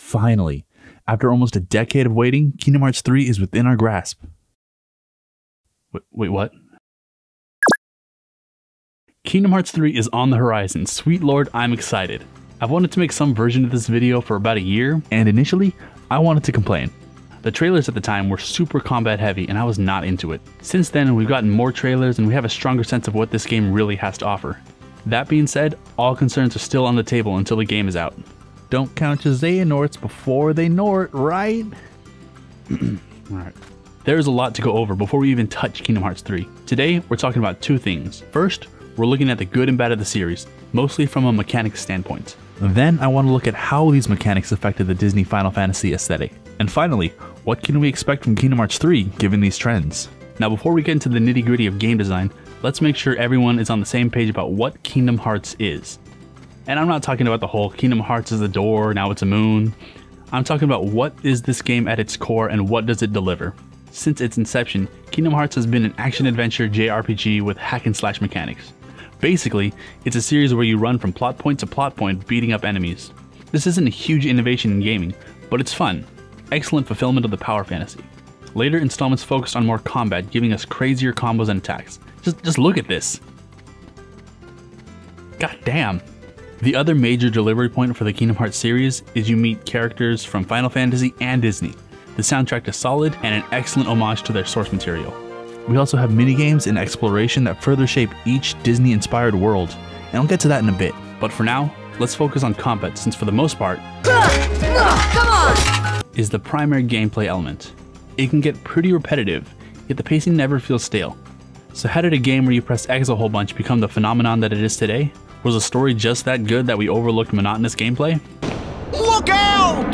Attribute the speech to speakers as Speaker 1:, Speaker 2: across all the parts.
Speaker 1: Finally, after almost a decade of waiting, Kingdom Hearts 3 is within our grasp. Wait, what? Kingdom Hearts 3 is on the horizon. Sweet Lord, I'm excited. I've wanted to make some version of this video for about a year, and initially, I wanted to complain. The trailers at the time were super combat heavy and I was not into it. Since then, we've gotten more trailers and we have a stronger sense of what this game really has to offer. That being said, all concerns are still on the table until the game is out. Don't count your Xehanorts before they Nort, right? Alright. There is a lot to go over before we even touch Kingdom Hearts 3. Today, we're talking about two things. First, we're looking at the good and bad of the series, mostly from a mechanics standpoint. Then I want to look at how these mechanics affected the Disney Final Fantasy aesthetic. And finally, what can we expect from Kingdom Hearts 3 given these trends? Now before we get into the nitty gritty of game design, let's make sure everyone is on the same page about what Kingdom Hearts is. And I'm not talking about the whole Kingdom Hearts is a door, now it's a moon. I'm talking about what is this game at its core and what does it deliver. Since its inception, Kingdom Hearts has been an action-adventure JRPG with hack-and-slash mechanics. Basically, it's a series where you run from plot point to plot point beating up enemies. This isn't a huge innovation in gaming, but it's fun. Excellent fulfillment of the power fantasy. Later installments focused on more combat, giving us crazier combos and attacks. Just look at this. God damn. The other major delivery point for the Kingdom Hearts series is you meet characters from Final Fantasy and Disney. The soundtrack is solid and an excellent homage to their source material. We also have minigames and exploration that further shape each Disney-inspired world, and I'll get to that in a bit. But for now, let's focus on combat since for the most part, is the primary gameplay element. It can get pretty repetitive, yet the pacing never feels stale. So how did a game where you press X a whole bunch become the phenomenon that it is today? Was the story just that good that we overlooked monotonous gameplay?
Speaker 2: Look out!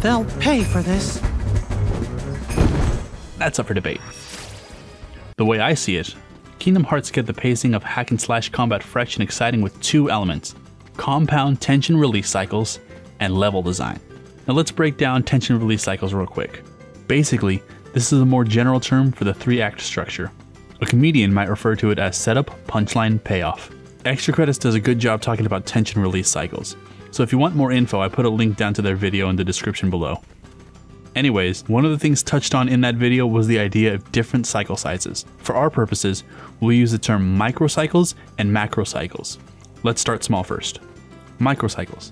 Speaker 3: They'll pay for this.
Speaker 1: That's up for debate. The way I see it, Kingdom Hearts get the pacing of hack and slash combat fresh and exciting with two elements: compound tension release cycles and level design. Now let's break down tension release cycles real quick. Basically, this is a more general term for the 3-act structure. A comedian might refer to it as setup, punchline, payoff. Extra Credits does a good job talking about tension release cycles. So if you want more info, I put a link down to their video in the description below. Anyways, one of the things touched on in that video was the idea of different cycle sizes. For our purposes, we'll use the term microcycles and macrocycles. Let's start small first. Microcycles.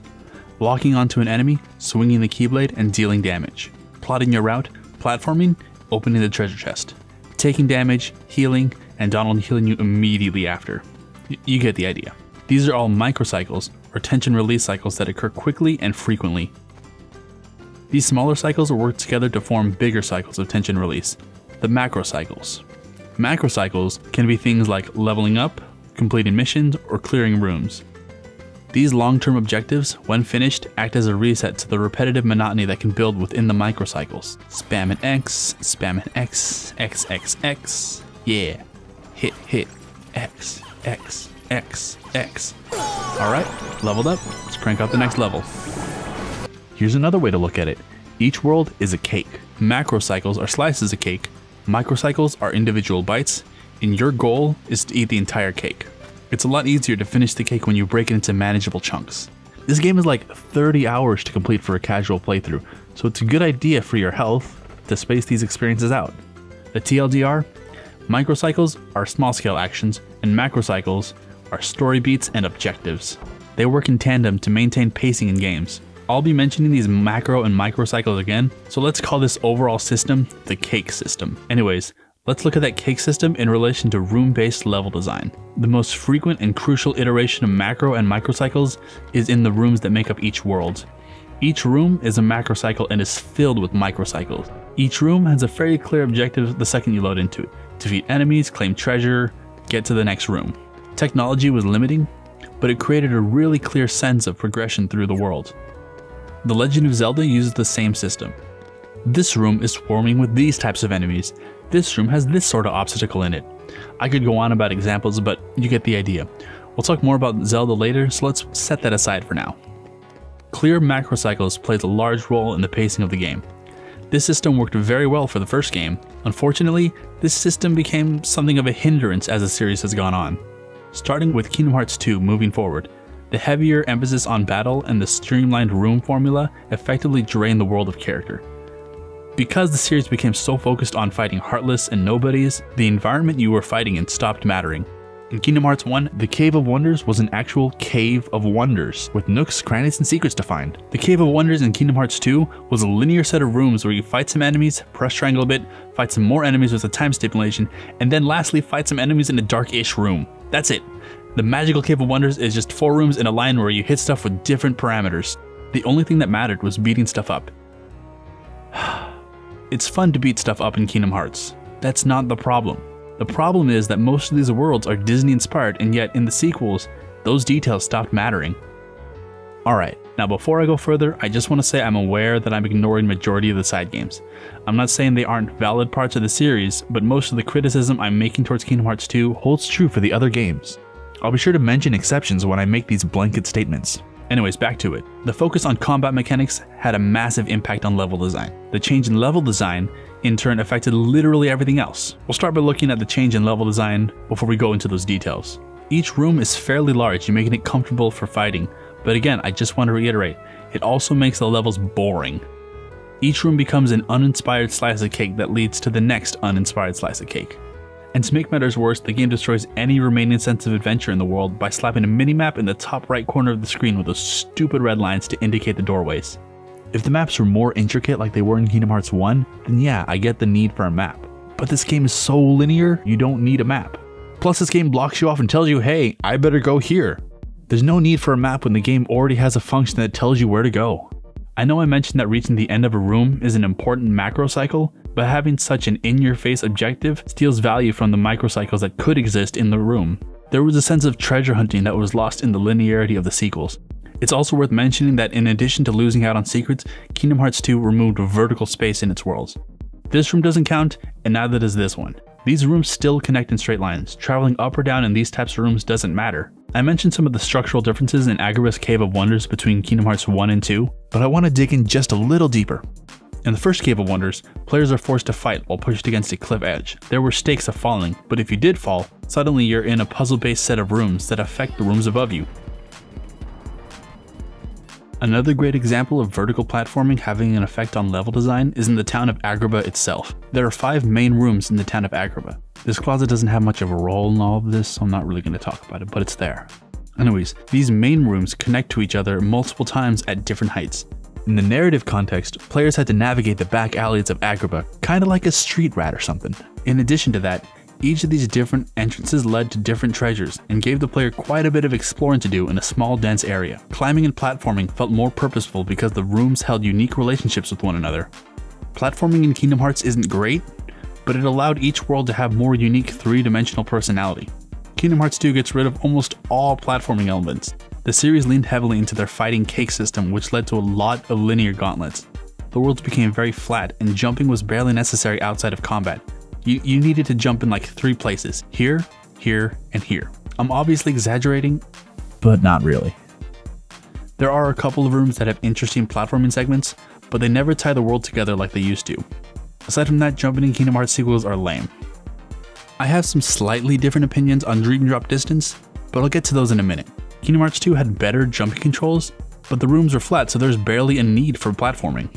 Speaker 1: Locking onto an enemy, swinging the Keyblade, and dealing damage. Plotting your route, platforming, opening the treasure chest. Taking damage, healing, and Donald healing you immediately after. You get the idea. These are all microcycles, or tension release cycles that occur quickly and frequently. These smaller cycles will work together to form bigger cycles of tension release, the macrocycles. Macrocycles can be things like leveling up, completing missions, or clearing rooms. These long-term objectives, when finished, act as a reset to the repetitive monotony that can build within the microcycles. Spam an X, X, X, X, yeah, hit, X, X, X, X. Alright, leveled up, let's crank up the next level. Here's another way to look at it. Each world is a cake. Macrocycles are slices of cake, microcycles are individual bites, and your goal is to eat the entire cake. It's a lot easier to finish the cake when you break it into manageable chunks. This game is like 30 hours to complete for a casual playthrough, so it's a good idea for your health to space these experiences out. The TLDR, microcycles are small-scale actions, and macrocycles are story beats and objectives. They work in tandem to maintain pacing in games. I'll be mentioning these macro and microcycles again, so let's call this overall system the cake system. Anyways, let's look at that cake system in relation to room-based level design. The most frequent and crucial iteration of macro and microcycles is in the rooms that make up each world. Each room is a macrocycle and is filled with microcycles. Each room has a very clear objective the second you load into it: defeat enemies, claim treasure, get to the next room. Technology was limiting, but it created a really clear sense of progression through the world. The Legend of Zelda uses the same system. This room is swarming with these types of enemies. This room has this sort of obstacle in it. I could go on about examples, but you get the idea. We'll talk more about Zelda later, so let's set that aside for now. Clear macrocycles plays a large role in the pacing of the game. This system worked very well for the first game, Unfortunately, this system became something of a hindrance as the series has gone on. Starting with Kingdom Hearts 2 moving forward, the heavier emphasis on battle and the streamlined room formula effectively drained the world of character. Because the series became so focused on fighting Heartless and Nobodies, the environment you were fighting in stopped mattering. In Kingdom Hearts 1, the Cave of Wonders was an actual Cave of Wonders, with nooks, crannies, and secrets to find. The Cave of Wonders in Kingdom Hearts 2 was a linear set of rooms where you fight some enemies, press triangle a bit, fight some more enemies with a time stipulation, and then lastly fight some enemies in a dark-ish room. That's it. The magical Cave of Wonders is just 4 rooms in a line where you hit stuff with different parameters. The only thing that mattered was beating stuff up. It's fun to beat stuff up in Kingdom Hearts. That's not the problem. The problem is that most of these worlds are Disney inspired, and yet in the sequels, those details stopped mattering. Alright, now before I go further, I just want to say I'm aware that I'm ignoring majority of the side games. I'm not saying they aren't valid parts of the series, but most of the criticism I'm making towards Kingdom Hearts 2 holds true for the other games. I'll be sure to mention exceptions when I make these blanket statements. Anyways, back to it. The focus on combat mechanics had a massive impact on level design. The change in level design in turn affected literally everything else. We'll start by looking at the change in level design before we go into those details. Each room is fairly large, making it comfortable for fighting, but again, I just want to reiterate, it also makes the levels boring. Each room becomes an uninspired slice of cake that leads to the next uninspired slice of cake. And to make matters worse, the game destroys any remaining sense of adventure in the world by slapping a minimap in the top right corner of the screen with those stupid red lines to indicate the doorways. If the maps were more intricate like they were in Kingdom Hearts 1, then yeah, I get the need for a map. But this game is so linear, you don't need a map. Plus this game blocks you off and tells you, hey, I better go here. There's no need for a map when the game already has a function that tells you where to go. I know I mentioned that reaching the end of a room is an important macro cycle, but having such an in-your-face objective steals value from the microcycles that could exist in the room. There was a sense of treasure hunting that was lost in the linearity of the sequels. It's also worth mentioning that in addition to losing out on secrets, Kingdom Hearts 2 removed vertical space in its worlds. This room doesn't count, and neither does this one. These rooms still connect in straight lines. Traveling up or down in these types of rooms doesn't matter. I mentioned some of the structural differences in Agrabah's Cave of Wonders between Kingdom Hearts 1 and 2, but I want to dig in just a little deeper. In the first Cave of Wonders, players are forced to fight while pushed against a cliff edge. There were stakes of falling, but if you did fall, suddenly you're in a puzzle-based set of rooms that affect the rooms above you. Another great example of vertical platforming having an effect on level design is in the town of Agrabah itself. There are 5 main rooms in the town of Agrabah. This closet doesn't have much of a role in all of this, so I'm not really going to talk about it, but it's there. Anyways, these main rooms connect to each other multiple times at different heights. In the narrative context, players had to navigate the back alleys of Agrabah, kinda like a street rat or something. In addition to that, each of these different entrances led to different treasures and gave the player quite a bit of exploring to do in a small dense area. Climbing and platforming felt more purposeful because the rooms held unique relationships with one another. Platforming in Kingdom Hearts isn't great, but it allowed each world to have more unique 3-dimensional personality. Kingdom Hearts 2 gets rid of almost all platforming elements. The series leaned heavily into their fighting cake system, which led to a lot of linear gauntlets. The worlds became very flat and jumping was barely necessary outside of combat. You needed to jump in like 3 places, here, here, and here. I'm obviously exaggerating, but not really. There are a couple of rooms that have interesting platforming segments, but they never tie the world together like they used to. Aside from that, jumping in Kingdom Hearts sequels are lame. I have some slightly different opinions on Dream Drop Distance, but I'll get to those in a minute. Kingdom Hearts 2 had better jumping controls, but the rooms are flat so there's barely a need for platforming.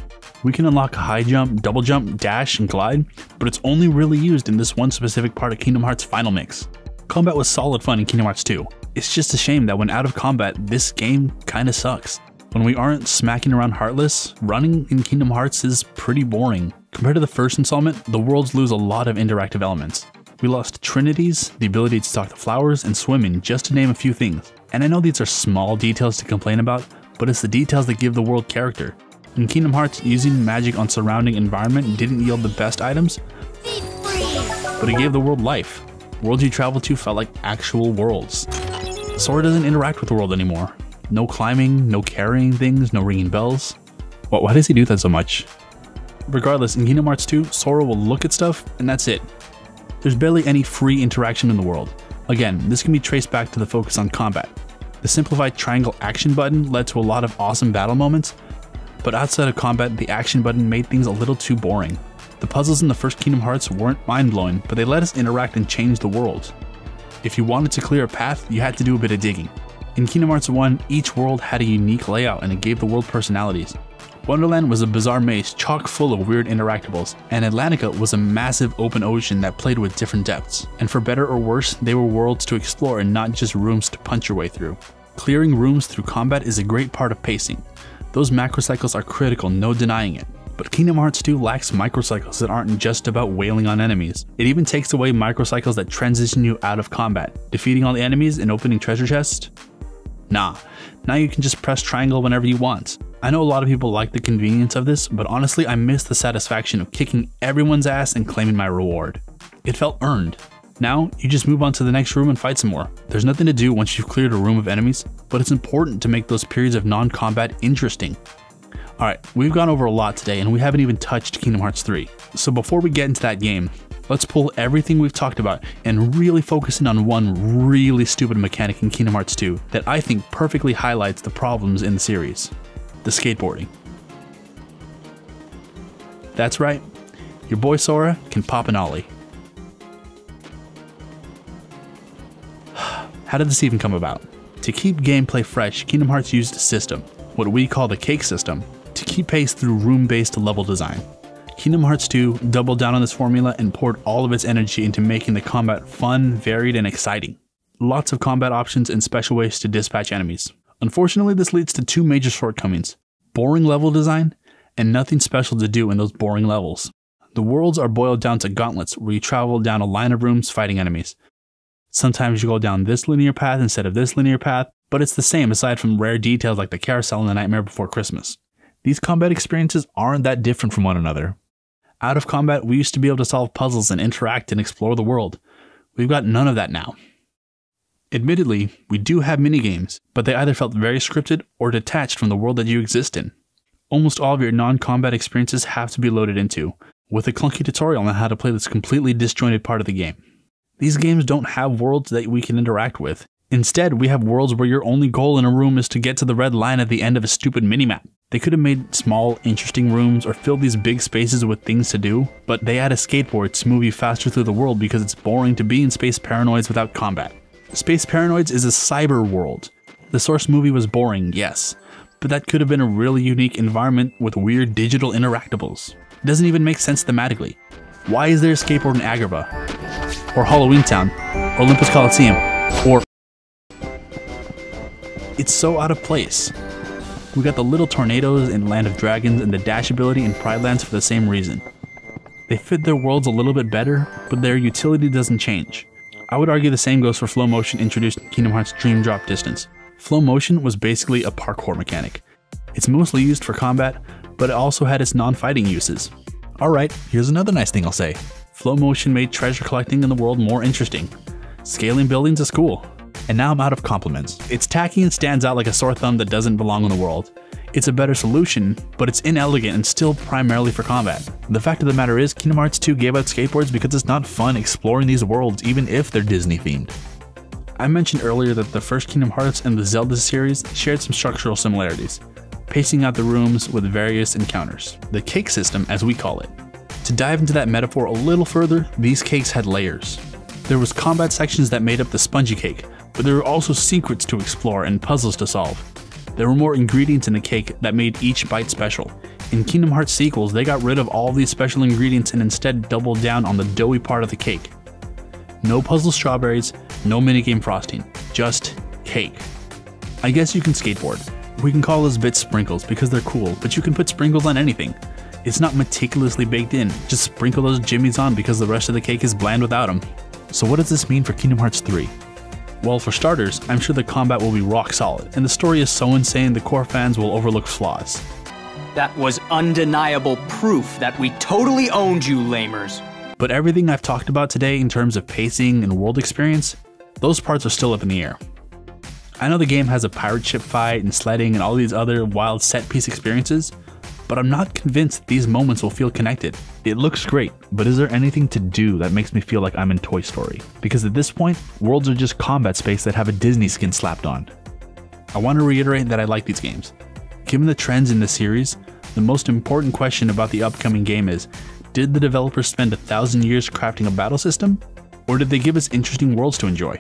Speaker 1: We can unlock a high jump, double jump, dash, and glide, but it's only really used in this one specific part of Kingdom Hearts Final Mix. Combat was solid fun in Kingdom Hearts 2. It's just a shame that when out of combat, this game kinda sucks. When we aren't smacking around Heartless, running in Kingdom Hearts is pretty boring. Compared to the first installment, the worlds lose a lot of interactive elements. We lost Trinities, the ability to talk to flowers, and swimming, just to name a few things. And I know these are small details to complain about, but it's the details that give the world character. In Kingdom Hearts, using magic on surrounding environment didn't yield the best items, but it gave the world life. Worlds you traveled to felt like actual worlds. Sora doesn't interact with the world anymore. No climbing, no carrying things, no ringing bells. Why does he do that so much? Regardless, in Kingdom Hearts 2, Sora will look at stuff, and that's it. There's barely any free interaction in the world. Again, this can be traced back to the focus on combat. The simplified triangle action button led to a lot of awesome battle moments, but outside of combat, the action button made things a little too boring. The puzzles in the first Kingdom Hearts weren't mind-blowing, but they let us interact and change the world. If you wanted to clear a path, you had to do a bit of digging. In Kingdom Hearts 1, each world had a unique layout and it gave the world personalities. Wonderland was a bizarre maze chock full of weird interactables, and Atlantica was a massive open ocean that played with different depths. And for better or worse, they were worlds to explore and not just rooms to punch your way through. Clearing rooms through combat is a great part of pacing. Those macrocycles are critical, no denying it. But Kingdom Hearts 2 lacks microcycles that aren't just about wailing on enemies. It even takes away microcycles that transition you out of combat, defeating all the enemies and opening treasure chests. Nah, now you can just press triangle whenever you want. I know a lot of people like the convenience of this, but honestly I miss the satisfaction of kicking everyone's ass and claiming my reward. It felt earned. Now, you just move on to the next room and fight some more. There's nothing to do once you've cleared a room of enemies, but it's important to make those periods of non-combat interesting. Alright, we've gone over a lot today and we haven't even touched Kingdom Hearts 3. So before we get into that game, let's pull everything we've talked about and really focus in on one really stupid mechanic in Kingdom Hearts 2 that I think perfectly highlights the problems in the series. The skateboarding. That's right, your boy Sora can pop an ollie. How did this even come about? To keep gameplay fresh, Kingdom Hearts used a system, what we call the cake system, to keep pace through room-based level design. Kingdom Hearts 2 doubled down on this formula and poured all of its energy into making the combat fun, varied, and exciting. Lots of combat options and special ways to dispatch enemies. Unfortunately, this leads to two major shortcomings: boring level design and nothing special to do in those boring levels. The worlds are boiled down to gauntlets where you travel down a line of rooms fighting enemies. Sometimes you go down this linear path instead of this linear path, but it's the same aside from rare details like the carousel in The Nightmare Before Christmas. These combat experiences aren't that different from one another. Out of combat, we used to be able to solve puzzles and interact and explore the world. We've got none of that now. Admittedly, we do have minigames, but they either felt very scripted or detached from the world that you exist in. Almost all of your non-combat experiences have to be loaded into, with a clunky tutorial on how to play this completely disjointed part of the game. These games don't have worlds that we can interact with. Instead, we have worlds where your only goal in a room is to get to the red line at the end of a stupid minimap. They could have made small, interesting rooms or filled these big spaces with things to do, but they add a skateboard to move you faster through the world because it's boring to be in Space Paranoids without combat. Space Paranoids is a cyber world. The source movie was boring, yes, but that could have been a really unique environment with weird digital interactables. It doesn't even make sense thematically. Why is there a skateboard in Agrabah? Or Halloween Town? Or Olympus Coliseum? Or... It's so out of place. We got the little tornadoes in Land of Dragons and the dash ability in Pride Lands for the same reason. They fit their worlds a little bit better, but their utility doesn't change. I would argue the same goes for Flow Motion introduced in Kingdom Hearts Dream Drop Distance. Flow Motion was basically a parkour mechanic. It's mostly used for combat, but it also had its non-fighting uses. Alright, here's another nice thing I'll say. Flow Motion made treasure collecting in the world more interesting. Scaling buildings is cool. And now I'm out of compliments. It's tacky and stands out like a sore thumb that doesn't belong in the world. It's a better solution, but it's inelegant and still primarily for combat. The fact of the matter is, Kingdom Hearts 2 gave out skateboards because it's not fun exploring these worlds even if they're Disney themed. I mentioned earlier that the first Kingdom Hearts and the Zelda series shared some structural similarities, pacing out the rooms with various encounters, the cake system as we call it. To dive into that metaphor a little further, these cakes had layers. There was combat sections that made up the spongy cake, but there were also secrets to explore and puzzles to solve. There were more ingredients in the cake that made each bite special. In Kingdom Hearts sequels, they got rid of all these special ingredients and instead doubled down on the doughy part of the cake. No puzzle strawberries, no minigame frosting, just cake. I guess you can skateboard. We can call those bits sprinkles because they're cool, but you can put sprinkles on anything. It's not meticulously baked in, just sprinkle those jimmies on because the rest of the cake is bland without them. So what does this mean for Kingdom Hearts 3? Well, for starters, I'm sure the combat will be rock solid, and the story is so insane the core fans will overlook flaws.
Speaker 4: That was undeniable proof that we totally owned you, lamers.
Speaker 1: But everything I've talked about today in terms of pacing and world experience, those parts are still up in the air. I know the game has a pirate ship fight and sledding and all these other wild set-piece experiences, but I'm not convinced these moments will feel connected. It looks great, but is there anything to do that makes me feel like I'm in Toy Story? Because at this point, worlds are just combat space that have a Disney skin slapped on. I want to reiterate that I like these games. Given the trends in the series, the most important question about the upcoming game is, Did the developers spend 1,000 years crafting a battle system? Or did they give us interesting worlds to enjoy?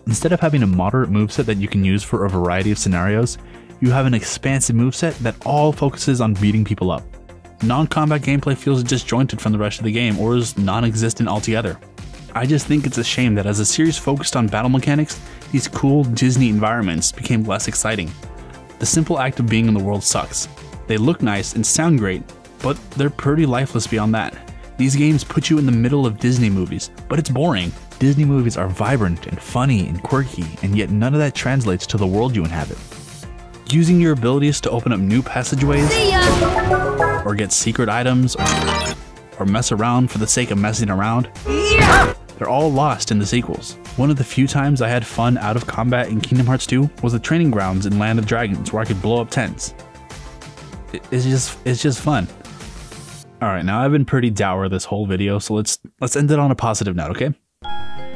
Speaker 1: Instead of having a moderate moveset that you can use for a variety of scenarios, you have an expansive moveset that all focuses on beating people up. Non-combat gameplay feels disjointed from the rest of the game or is non-existent altogether. I just think it's a shame that as a series focused on battle mechanics, these cool Disney environments became less exciting. The simple act of being in the world sucks. They look nice and sound great, but they're pretty lifeless beyond that. These games put you in the middle of Disney movies, but it's boring. Disney movies are vibrant and funny and quirky, and yet none of that translates to the world you inhabit. Using your abilities to open up new passageways, or get secret items, or mess around for the sake of messing around, they're all lost in the sequels. One of the few times I had fun out of combat in Kingdom Hearts 2 was the training grounds in Land of Dragons where I could blow up tents. It's just fun. Alright, now I've been pretty dour this whole video, so let's end it on a positive note, okay?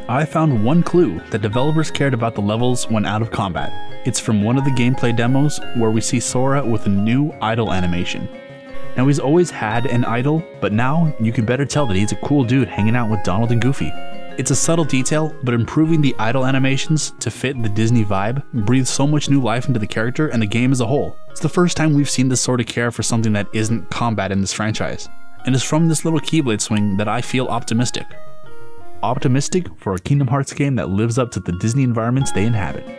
Speaker 1: I found one clue that developers cared about the levels when out of combat. It's from one of the gameplay demos where we see Sora with a new idol animation. Now he's always had an idol, but now you can better tell that he's a cool dude hanging out with Donald and Goofy. It's a subtle detail, but improving the idol animations to fit the Disney vibe breathes so much new life into the character and the game as a whole. It's the first time we've seen this sort of care for something that isn't combat in this franchise. And it's from this little Keyblade swing that I feel optimistic. Optimistic for a Kingdom Hearts game that lives up to the Disney environments they inhabit.